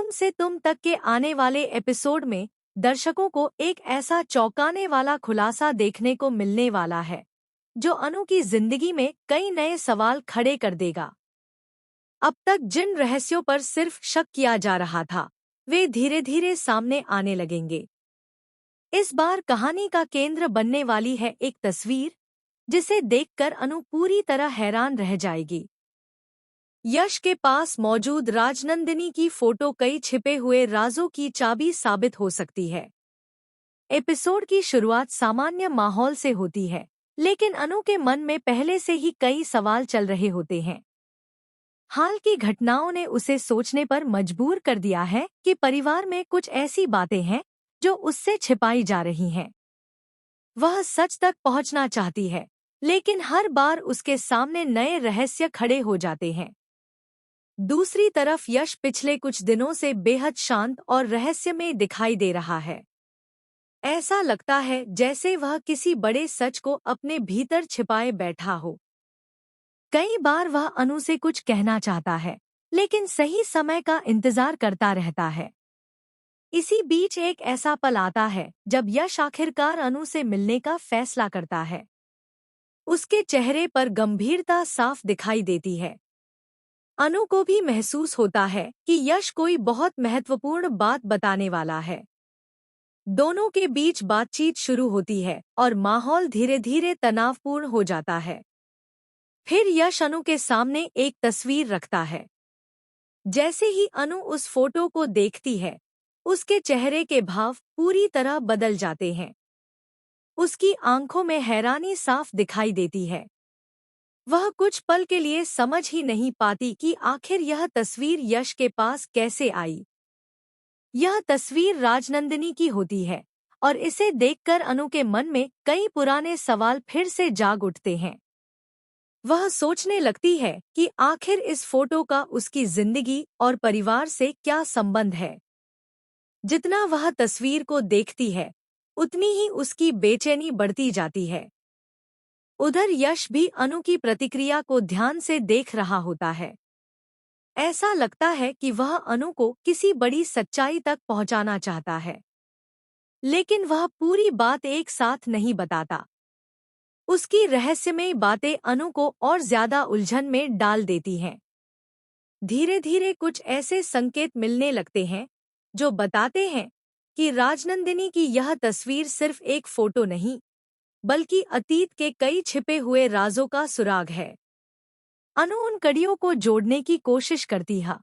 हम से तुम तक के आने वाले एपिसोड में दर्शकों को एक ऐसा चौंकाने वाला खुलासा देखने को मिलने वाला है जो अनु की जिंदगी में कई नए सवाल खड़े कर देगा। अब तक जिन रहस्यों पर सिर्फ शक किया जा रहा था वे धीरे धीरे सामने आने लगेंगे। इस बार कहानी का केंद्र बनने वाली है एक तस्वीर जिसे देखकर अनु पूरी तरह हैरान रह जाएगी। यश के पास मौजूद राजनंदिनी की फोटो कई छिपे हुए राजों की चाबी साबित हो सकती है। एपिसोड की शुरुआत सामान्य माहौल से होती है, लेकिन अनु के मन में पहले से ही कई सवाल चल रहे होते हैं। हाल की घटनाओं ने उसे सोचने पर मजबूर कर दिया है कि परिवार में कुछ ऐसी बातें हैं जो उससे छिपाई जा रही हैं। वह सच तक पहुंचना चाहती है, लेकिन हर बार उसके सामने नए रहस्य खड़े हो जाते हैं। दूसरी तरफ यश पिछले कुछ दिनों से बेहद शांत और रहस्यमय दिखाई दे रहा है। ऐसा लगता है जैसे वह किसी बड़े सच को अपने भीतर छिपाए बैठा हो। कई बार वह अनु से कुछ कहना चाहता है, लेकिन सही समय का इंतजार करता रहता है। इसी बीच एक ऐसा पल आता है जब यश आखिरकार अनु से मिलने का फैसला करता है। उसके चेहरे पर गंभीरता साफ दिखाई देती है। अनु को भी महसूस होता है कि यश कोई बहुत महत्वपूर्ण बात बताने वाला है। दोनों के बीच बातचीत शुरू होती है और माहौल धीरे धीरे तनावपूर्ण हो जाता है। फिर यश अनु के सामने एक तस्वीर रखता है। जैसे ही अनु उस फोटो को देखती है, उसके चेहरे के भाव पूरी तरह बदल जाते हैं। उसकी आंखों में हैरानी साफ दिखाई देती है। वह कुछ पल के लिए समझ ही नहीं पाती कि आखिर यह तस्वीर यश के पास कैसे आई। यह तस्वीर राजनंदिनी की होती है और इसे देखकर अनु के मन में कई पुराने सवाल फिर से जाग उठते हैं। वह सोचने लगती है कि आखिर इस फोटो का उसकी जिंदगी और परिवार से क्या संबंध है। जितना वह तस्वीर को देखती है, उतनी ही उसकी बेचैनी बढ़ती जाती है। उधर यश भी अनु की प्रतिक्रिया को ध्यान से देख रहा होता है। ऐसा लगता है कि वह अनु को किसी बड़ी सच्चाई तक पहुंचाना चाहता है, लेकिन वह पूरी बात एक साथ नहीं बताता। उसकी रहस्यमय बातें अनु को और ज्यादा उलझन में डाल देती हैं। धीरे धीरे कुछ ऐसे संकेत मिलने लगते हैं जो बताते हैं कि राजनंदिनी की यह तस्वीर सिर्फ एक फोटो नहीं, बल्कि अतीत के कई छिपे हुए राजों का सुराग है। अनु उन कड़ियों को जोड़ने की कोशिश करती है,